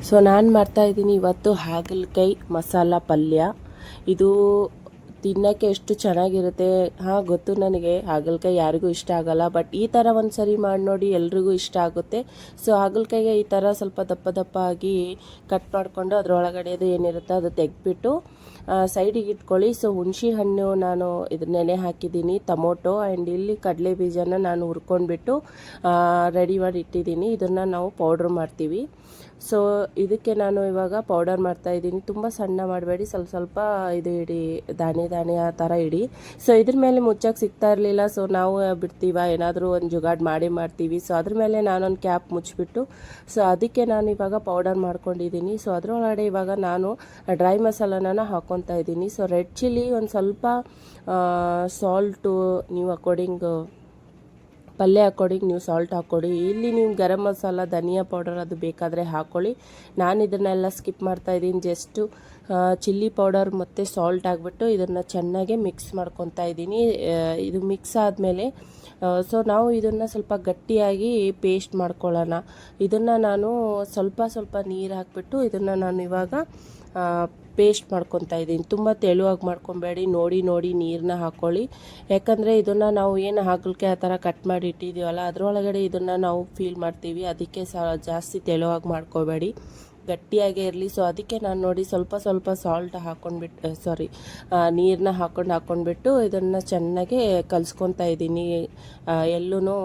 So ನಾನು ಮಾಡ್ತಾಯಿದ್ದೀನಿ ಇವತ್ತು ಹಾಗಲಕಾಯಿ ಮಸಾಲ ಪಲ್ಯ. ಇದು ತಿನ್ನೋಕ್ಕೆ ಎಷ್ಟು ಚೆನ್ನಾಗಿರುತ್ತೆ. ಗೊತ್ತು ನನಗೆ ಹಾಗಲಕಾಯಿ ಯಾರಿಗೂ ಇಷ್ಟ ಆಗಲ್ಲ, ಬಟ್ ಈ ಥರ ಒಂದು ಸರಿ ಮಾಡಿ ನೋಡಿ ಎಲ್ರಿಗೂ ಇಷ್ಟ ಆಗುತ್ತೆ. ಸೊ ಹಾಗಲಕಾಯಿಗೆ ಈ ಥರ ಸ್ವಲ್ಪ ದಪ್ಪ ದಪ್ಪ ಆಗಿ ಕಟ್ ಮಾಡಿಕೊಂಡು ಅದರೊಳಗಡೆದು ಏನಿರುತ್ತೆ ಅದು ತೆಗೆದ್ಬಿಟ್ಟು ಸೈಡಿಗೆ ಇಟ್ಕೊಳ್ಳಿ. ಸೊ ಹುಣಸೆ ಹಣ್ಣು ನಾನು ಇದು ನೆನೆ ಹಾಕಿದ್ದೀನಿ, ಟೊಮೊಟೊ ಆ್ಯಂಡ್ ಇಲ್ಲಿ ಕಡಲೆ ಬೀಜನ ನಾನು ಹುರ್ಕೊಂಡ್ಬಿಟ್ಟು ರೆಡಿ ಮಾಡಿ ಇಟ್ಟಿದ್ದೀನಿ. ಇದನ್ನು ನಾವು ಪೌಡ್ರ್ ಮಾಡ್ತೀವಿ. ಸೊ ಇದಕ್ಕೆ ನಾನು ಇವಾಗ ಪೌಡರ್ ಮಾಡ್ತಾಯಿದ್ದೀನಿ. ತುಂಬ ಸಣ್ಣ ಮಾಡಬೇಡಿ, ಸ್ವಲ್ಪ ಸ್ವಲ್ಪ ಇದು ಇಡಿ, ದಾಣೆ ದಾಣೆ ಆ ಥರ ಇಡಿ. ಸೊ ಇದ್ರ ಮೇಲೆ ಮುಚ್ಚಕ್ಕೆ ಸಿಗ್ತಾ ಇರಲಿಲ್ಲ. ಸೊ ನಾವು ಬಿಡ್ತೀವ, ಏನಾದರೂ ಒಂದು ಜುಗಾಡ್ ಮಾಡ್ತೀವಿ. ಸೊ ಅದ್ರ ಮೇಲೆ ನಾನೊಂದು ಕ್ಯಾಪ್ ಮುಚ್ಚಿಬಿಟ್ಟು ಸೊ ಅದಕ್ಕೆ ನಾನು ಇವಾಗ ಪೌಡರ್ ಮಾಡ್ಕೊಂಡಿದ್ದೀನಿ. ಸೊ ಅದರೊಳಗಡೆ ಇವಾಗ ನಾನು ಡ್ರೈ ಮಸಾಲನ ಹಾಕ್ಕೊತಾ ಇದ್ದೀನಿ. ಸೊ ರೆಡ್ ಚಿಲ್ಲಿ ಒಂದು ಸ್ವಲ್ಪ, ಸಾಲ್ಟು ನೀವು ಅಕಾರ್ಡಿಂಗ್ ಪಲ್ಯ ಅಕಾರ್ಡಿಂಗ್ ನೀವು ಸಾಲ್ಟ್ ಹಾಕ್ಕೊಳ್ಳಿ. ಇಲ್ಲಿ ನೀವು ಗರಂ ಮಸಾಲ, ಧನಿಯಾ ಪೌಡರ್ ಅದು ಬೇಕಾದರೆ ಹಾಕ್ಕೊಳ್ಳಿ. ನಾನು ಇದನ್ನೆಲ್ಲ ಸ್ಕಿಪ್ ಮಾಡ್ತಾಯಿದ್ದೀನಿ. ಜಸ್ಟು ಚಿಲ್ಲಿ ಪೌಡರ್ ಮತ್ತು ಸಾಲ್ಟ್ ಆಗಿಬಿಟ್ಟು ಇದನ್ನು ಚೆನ್ನಾಗಿ ಮಿಕ್ಸ್ ಮಾಡ್ಕೊತಾ ಇದ್ದೀನಿ. ಇದು ಮಿಕ್ಸ್ ಆದಮೇಲೆ ಸೊ ನಾವು ಇದನ್ನು ಸ್ವಲ್ಪ ಗಟ್ಟಿಯಾಗಿ ಪೇಸ್ಟ್ ಮಾಡ್ಕೊಳ್ಳೋಣ. ಇದನ್ನು ನಾನು ಸ್ವಲ್ಪ ಸ್ವಲ್ಪ ನೀರು ಹಾಕಿಬಿಟ್ಟು ಇದನ್ನು ನಾನು ಇವಾಗ ಪೇಸ್ಟ್ ಮಾಡ್ಕೊತಾ ಇದ್ದೀನಿ. ತುಂಬ ತೆಳುವಾಗಿ ಮಾಡ್ಕೊಬೇಡಿ, ನೋಡಿ ನೋಡಿ ನೀರನ್ನ ಹಾಕ್ಕೊಳ್ಳಿ. ಯಾಕಂದರೆ ಇದನ್ನು ನಾವು ಏನು ಹಾಗಲಕಾಯಿ ಆ ಥರ ಕಟ್ ಮಾಡಿ ಇಟ್ಟಿದ್ದೀವಲ್ಲ ಅದರೊಳಗಡೆ ಇದನ್ನು ನಾವು ಫೀಲ್ ಮಾಡ್ತೀವಿ. ಅದಕ್ಕೆ ಜಾಸ್ತಿ ತೆಳುವಾಗಿ ಮಾಡ್ಕೋಬೇಡಿ, ಗಟ್ಟಿಯಾಗೇ ಇರಲಿ. ಸೊ ಅದಕ್ಕೆ ನಾನು ನೋಡಿ ಸ್ವಲ್ಪ ಸ್ವಲ್ಪ ಸಾಲ್ಟ್ ಹಾಕ್ಕೊಂಡ್ಬಿಟ್ಟು ನೀರನ್ನ ಹಾಕ್ಕೊಂಡ್ಬಿಟ್ಟು ಇದನ್ನು ಚೆನ್ನಾಗಿ ಕಲಿಸ್ಕೊತಾ ಇದ್ದೀನಿ. ಎಲ್ಲೂ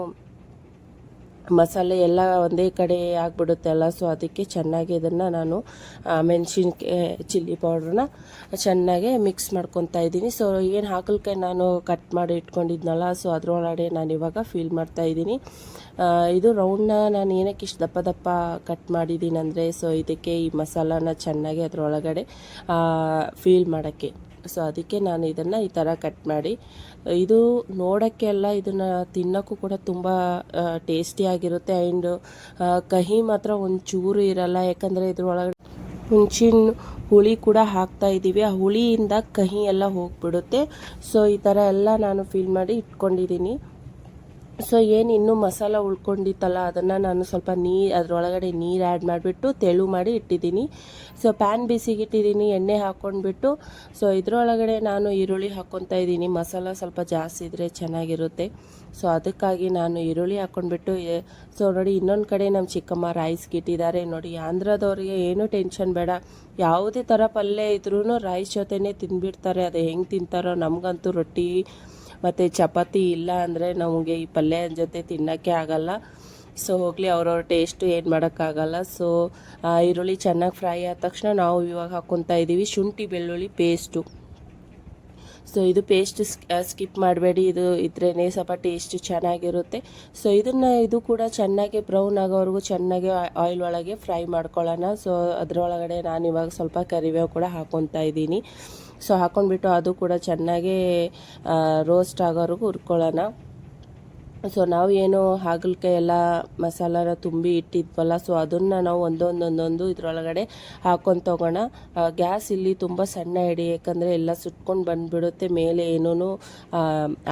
ಮಸಾಲೆ ಎಲ್ಲ ಒಂದೇ ಕಡೆ ಆಗಿಬಿಡುತ್ತೆ ಅಲ್ಲ. ಸೊ ಅದಕ್ಕೆ ಚೆನ್ನಾಗಿ ಇದನ್ನು ನಾನು ಮೆಣಸಿನ್ಕಾಯಿ, ಚಿಲ್ಲಿ ಪೌಡ್ರನ್ನ ಚೆನ್ನಾಗಿ ಮಿಕ್ಸ್ ಮಾಡ್ಕೊತಾ ಇದ್ದೀನಿ. ಸೊ ಏನು ಹಾಗಲಕಾಯಿ ನಾನು ಕಟ್ ಮಾಡಿ ಇಟ್ಕೊಂಡಿದ್ನಲ್ಲ, ಸೊ ಅದರೊಳಗಡೆ ನಾನು ಇವಾಗ ಫೀಲ್ ಮಾಡ್ತಾಯಿದ್ದೀನಿ. ಇದು ರೌಂಡ್ನ ನಾನು ಏನಕ್ಕೆ ಇಷ್ಟು ದಪ್ಪ ದಪ್ಪ ಕಟ್ ಮಾಡಿದ್ದೀನಿ ಅಂದರೆ, ಸೊ ಇದಕ್ಕೆ ಈ ಮಸಾಲಾನ ಚೆನ್ನಾಗಿ ಅದರೊಳಗಡೆ ಫೀಲ್ ಮಾಡೋಕ್ಕೆ. ಸೊ ಅದಕ್ಕೆ ನಾನು ಇದನ್ನು ಈ ಥರ ಕಟ್ ಮಾಡಿ, ಇದು ನೋಡೋಕ್ಕೆ ಎಲ್ಲ ಇದನ್ನು ತಿನ್ನೋಕ್ಕೂ ಕೂಡ ತುಂಬ ಟೇಸ್ಟಿಯಾಗಿರುತ್ತೆ. ಆ್ಯಂಡ್ ಕಹಿ ಮಾತ್ರ ಒಂಚೂರು ಇರಲ್ಲ, ಯಾಕಂದರೆ ಇದ್ರೊಳಗಡೆ ಹುಣಸಿನ ಹುಳಿ ಕೂಡ ಹಾಕ್ತಾ ಇದ್ದೀವಿ. ಆ ಹುಳಿಯಿಂದ ಕಹಿ ಎಲ್ಲ ಹೋಗಿಬಿಡುತ್ತೆ. ಸೊ ಈ ಥರ ಎಲ್ಲ ನಾನು ಫೀಲ್ ಮಾಡಿ ಇಟ್ಕೊಂಡಿದ್ದೀನಿ. ಸೊ ಏನು ಇನ್ನೂ ಮಸಾಲ ಉಳ್ಕೊಂಡಿತ್ತಲ್ಲ ಅದನ್ನು ನಾನು ಸ್ವಲ್ಪ ಅದರೊಳಗಡೆ ನೀರು ಆ್ಯಡ್ ಮಾಡಿಬಿಟ್ಟು ತೆಳು ಮಾಡಿ ಇಟ್ಟಿದ್ದೀನಿ. ಸೊ ಪ್ಯಾನ್ ಬಿಸಿಗಿಟ್ಟಿದ್ದೀನಿ, ಎಣ್ಣೆ ಹಾಕ್ಕೊಂಡ್ಬಿಟ್ಟು ಸೊ ಇದರೊಳಗಡೆ ನಾನು ಈರುಳ್ಳಿ ಹಾಕ್ಕೊತಾ ಇದ್ದೀನಿ. ಮಸಾಲ ಸ್ವಲ್ಪ ಜಾಸ್ತಿ ಇದ್ದರೆ ಚೆನ್ನಾಗಿರುತ್ತೆ. ಸೊ ಅದಕ್ಕಾಗಿ ನಾನು ಈರುಳ್ಳಿ ಹಾಕ್ಕೊಂಡ್ಬಿಟ್ಟು ಸೊ ನೋಡಿ, ಇನ್ನೊಂದು ಕಡೆ ನಮ್ಮ ಚಿಕ್ಕಮ್ಮ ರೈಸ್ಗೆ ಇಟ್ಟಿದ್ದಾರೆ. ನೋಡಿ, ಆಂಧ್ರದವ್ರಿಗೆ ಏನೂ ಟೆನ್ಷನ್ ಬೇಡ, ಯಾವುದೇ ಥರ ಪಲ್ಯ ಇದ್ರೂ ರೈಸ್ ಜೊತೆನೇ ತಿಂದ್ಬಿಡ್ತಾರೆ. ಅದು ಹೆಂಗೆ ತಿಂತಾರೋ, ನಮಗಂತೂ ರೊಟ್ಟಿ ಮತ್ತು ಚಪಾತಿ ಇಲ್ಲ ಅಂದರೆ ನಮಗೆ ಈ ಪಲ್ಯ ಜೊತೆ ತಿನ್ನೋಕ್ಕೆ ಆಗಲ್ಲ. ಸೊ ಹೋಗಲಿ, ಅವ್ರವ್ರ ಟೇಸ್ಟು ಏನು ಮಾಡೋಕ್ಕಾಗಲ್ಲ. ಸೊ ಈರುಳ್ಳಿ ಚೆನ್ನಾಗಿ ಫ್ರೈ ಆದ ತಕ್ಷಣ ನಾವು ಇವಾಗ ಹಾಕ್ಕೊತಾ ಇದ್ದೀವಿ ಶುಂಠಿ ಬೆಳ್ಳುಳ್ಳಿ ಪೇಸ್ಟು. ಸೊ ಇದು ಪೇಸ್ಟ್ ಸ್ಕಿಪ್ ಮಾಡಬೇಡಿ, ಇದು ಇದ್ರೇ ಸ್ವಲ್ಪ ಟೇಸ್ಟ್ ಚೆನ್ನಾಗಿರುತ್ತೆ. ಸೊ ಇದು ಕೂಡ ಚೆನ್ನಾಗಿ ಬ್ರೌನ್ ಆಗೋವರೆಗೂ ಚೆನ್ನಾಗಿ ಆಯಿಲ್ ಒಳಗೆ ಫ್ರೈ ಮಾಡ್ಕೊಳ್ಳೋಣ. ಸೊ ಅದರೊಳಗಡೆ ನಾನು ಇವಾಗ ಸ್ವಲ್ಪ ಕರಿಬೇವು ಕೂಡ ಹಾಕ್ಕೊತಾ ಇದ್ದೀನಿ. ಸೊ ಹಾಕ್ಕೊಂಡ್ಬಿಟ್ಟು ಅದು ಕೂಡ ಚೆನ್ನಾಗಿ ರೋಸ್ಟ್ ಆಗೋವರೆಗೂ ಹುರ್ಕೊಳ್ಳೋಣ. ಸೊ ನಾವು ಏನು ಹಾಗಲಕಾಯಿ ಎಲ್ಲ ಮಸಾಲಾನ ತುಂಬಿ ಇಟ್ಟಿದ್ವಲ್ಲ, ಸೊ ಅದನ್ನು ನಾವು ಒಂದೊಂದು ಇದರೊಳಗಡೆ ಹಾಕ್ಕೊಂಡು ತೊಗೋಣ. ಗ್ಯಾಸ್ ಇಲ್ಲಿ ತುಂಬ ಸಣ್ಣ ಇಡಿ, ಯಾಕಂದರೆ ಎಲ್ಲ ಸುಟ್ಕೊಂಡು ಬಂದುಬಿಡುತ್ತೆ. ಮೇಲೆ ಏನೂ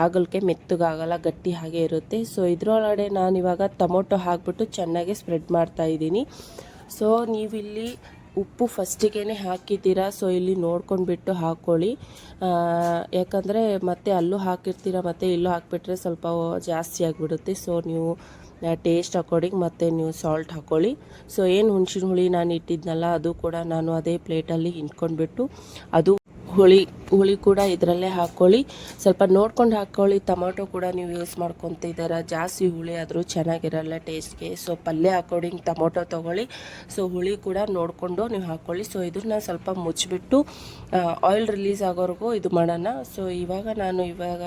ಹಾಗಲಕಾಯಿ ಮೆತ್ತಗಾಗಲ್ಲ, ಗಟ್ಟಿ ಹಾಗೆ ಇರುತ್ತೆ. ಸೊ ಇದರೊಳಗಡೆ ನಾನು ಇವಾಗ ಟೊಮೊಟೊ ಹಾಕ್ಬಿಟ್ಟು ಚೆನ್ನಾಗಿ ಸ್ಪ್ರೆಡ್ ಮಾಡ್ತಾಯಿದ್ದೀನಿ. ಸೊ ನೀವಿಲ್ಲಿ ಉಪ್ಪು ಫಸ್ಟಿಗೆ ಹಾಕಿದ್ದೀರಾ, ಸೊ ಇಲ್ಲಿ ನೋಡ್ಕೊಂಡ್ಬಿಟ್ಟು ಹಾಕ್ಕೊಳ್ಳಿ. ಯಾಕಂದರೆ ಮತ್ತೆ ಅಲ್ಲೂ ಹಾಕಿರ್ತೀರ, ಮತ್ತು ಇಲ್ಲೂ ಹಾಕಿಬಿಟ್ರೆ ಸ್ವಲ್ಪ ಜಾಸ್ತಿ ಆಗಿಬಿಡುತ್ತೆ. ಸೊ ನೀವು ಟೇಸ್ಟ್ ಅಕಾರ್ಡಿಂಗ್ ಮತ್ತು ನೀವು ಸಾಲ್ಟ್ ಹಾಕ್ಕೊಳ್ಳಿ. ಸೊ ಏನು ಹುಣಸಿನ ಹುಳಿ ನಾನು ಇಟ್ಟಿದ್ನಲ್ಲ ಅದು ಕೂಡ ನಾನು ಅದೇ ಪ್ಲೇಟಲ್ಲಿ ಹಿಂಡ್ಕೊಂಡ್ಬಿಟ್ಟು ಅದು ಹುಳಿ ಕೂಡ ಇದರಲ್ಲೇ ಹಾಕ್ಕೊಳ್ಳಿ. ಸ್ವಲ್ಪ ನೋಡ್ಕೊಂಡು ಹಾಕ್ಕೊಳ್ಳಿ. ಟೊಮೊಟೊ ಕೂಡ ನೀವು ಯೂಸ್ ಮಾಡ್ಕೊತಿದ್ದೀರ, ಜಾಸ್ತಿ ಹುಳಿ ಆದರೂ ಚೆನ್ನಾಗಿರಲ್ಲ ಟೇಸ್ಟ್ಗೆ. ಸೊ ಪಲ್ಯ ಅಕಾರ್ಡಿಂಗ್ ಟೊಮೊಟೊ ತೊಗೊಳ್ಳಿ. ಸೊ ಹುಳಿ ಕೂಡ ನೋಡಿಕೊಂಡು ನೀವು ಹಾಕ್ಕೊಳ್ಳಿ. ಸೊ ಇದನ್ನು ಸ್ವಲ್ಪ ಮುಚ್ಚಿಬಿಟ್ಟು ಆಯಿಲ್ ರಿಲೀಸ್ ಆಗೋವರೆಗೂ ಇದು ಮಾಡೋಣ. ಸೊ ನಾನು ಇವಾಗ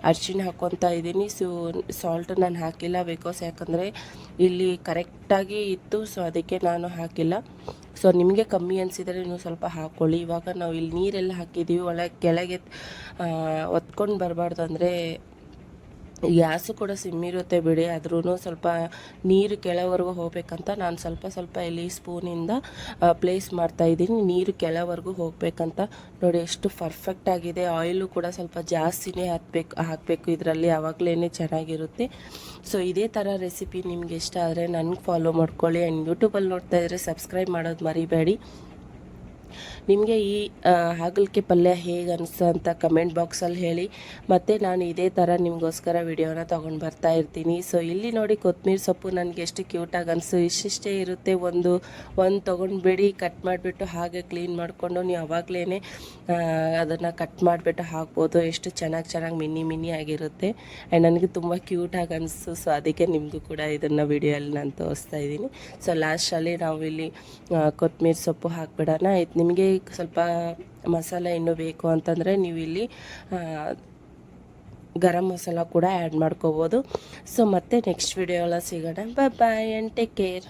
ಅರಿಶಿಣ ಹಾಕ್ಕೊತಾ ಇದ್ದೀನಿ. ಸೊ ಸಾಲ್ಟ್ ನಾನು ಹಾಕಿಲ್ಲ, ಯಾಕಂದರೆ ಇಲ್ಲಿ ಕರೆಕ್ಟಾಗಿ ಇತ್ತು. ಸೊ ಅದಕ್ಕೆ ನಾನು ಹಾಕಿಲ್ಲ. ಸೊ ನಿಮಗೆ ಕಮ್ಮಿ ಅನಿಸಿದರೆ ನೀವು ಸ್ವಲ್ಪ ಹಾಕ್ಕೊಳ್ಳಿ. ಇವಾಗ ನಾವು ಇಲ್ಲಿ ನೀರೆಲ್ಲ ಹಾಕಿದ್ದೀವಿ, ಕೆಳಗೆ ಒತ್ಕೊಂಡು ಬರಬಾರ್ದು, ಅಂದರೆ ಗ್ಯಾಸು ಕೂಡ ಸಿಮ್ ಇರುತ್ತೆ ಬಿಡಿ, ಆದ್ರೂ ಸ್ವಲ್ಪ ನೀರು ಕೆಳವರೆಗೂ ಹೋಗ್ಬೇಕಂತ ನಾನು ಸ್ವಲ್ಪ ಇಲ್ಲಿ ಸ್ಪೂನಿಂದ ಪ್ಲೇಸ್ ಮಾಡ್ತಾಯಿದ್ದೀನಿ. ನೀರು ಕೆಳವರೆಗೂ ಹೋಗಬೇಕಂತ. ನೋಡಿ ಎಷ್ಟು ಪರ್ಫೆಕ್ಟ್ ಆಗಿದೆ. ಆಯಿಲು ಕೂಡ ಸ್ವಲ್ಪ ಜಾಸ್ತಿನೇ ಹಾಕಬೇಕು ಇದರಲ್ಲಿ, ಆವಾಗಲೇ ಚೆನ್ನಾಗಿರುತ್ತೆ. ಸೊ ಇದೇ ಥರ ರೆಸಿಪಿ ನಿಮ್ಗೆ ಇಷ್ಟ ಆದರೆ ನನಗೆ ಫಾಲೋ ಮಾಡ್ಕೊಳ್ಳಿ. ಆ್ಯಂಡ್ ಯೂಟ್ಯೂಬಲ್ಲಿ ನೋಡ್ತಾ ಇದ್ದರೆ ಸಬ್ಸ್ಕ್ರೈಬ್ ಮಾಡೋದು ಮರಿಬೇಡಿ. ನಿಮಗೆ ಈ ಹಾಗಲಕಾಯಿ ಪಲ್ಯ ಹೇಗೆ ಅನಿಸ್ತು ಅಂತ ಕಮೆಂಟ್ ಬಾಕ್ಸಲ್ಲಿ ಹೇಳಿ. ಮತ್ತು ನಾನು ಇದೇ ಥರ ನಿಮಗೋಸ್ಕರ ವಿಡಿಯೋನ ತೊಗೊಂಡು ಬರ್ತಾ ಇರ್ತೀನಿ. ಸೊ ಇಲ್ಲಿ ನೋಡಿ ಕೊತ್ತಂಬರಿ ಸೊಪ್ಪು ನನಗೆ ಎಷ್ಟು ಕ್ಯೂಟಾಗಿ ಅನಿಸ್ತು. ಇಷ್ಟಿಷ್ಟೇ ಇರುತ್ತೆ, ಒಂದು ತೊಗೊಂಡ್ಬಿಡಿ, ಕಟ್ ಮಾಡಿಬಿಟ್ಟು ಹಾಗೆ ಕ್ಲೀನ್ ಮಾಡಿಕೊಂಡು ನೀವು ಅವಾಗಲೇ ಅದನ್ನು ಕಟ್ ಮಾಡಿಬಿಟ್ಟು ಹಾಕ್ಬೋದು. ಎಷ್ಟು ಚೆನ್ನಾಗಿ ಮಿನಿ ಆಗಿರುತ್ತೆ. ಆ್ಯಂಡ್ ನನಗೆ ತುಂಬ ಕ್ಯೂಟಾಗಿ ಅನಿಸ್ತು. ಸೊ ಅದಕ್ಕೆ ನಿಮಗೂ ಕೂಡ ಇದನ್ನು ವಿಡಿಯೋಲ್ಲಿ ನಾನು ತೋರಿಸ್ತಾ ಇದ್ದೀನಿ. ಸೊ ಲಾಸ್ಟಲ್ಲಿ ನಾವು ಇಲ್ಲಿ ಕೊತ್ತಂಬರಿ ಸೊಪ್ಪು ಹಾಕ್ಬಿಡೋಣ. ಇದು ನಿಮಗೆ ಸ್ವಲ್ಪ ಮಸಾಲೆ ಇನ್ನೂ ಬೇಕು ಅಂತಂದರೆ ನೀವು ಇಲ್ಲಿ ಗರಂ ಮಸಾಲ ಕೂಡ ಆ್ಯಡ್ ಮಾಡ್ಕೋಬೋದು. ಸೊ ಮತ್ತೆ ನೆಕ್ಸ್ಟ್ ವಿಡಿಯೋ ಎಲ್ಲ ಸಿಗೋಣ. Boy and take care.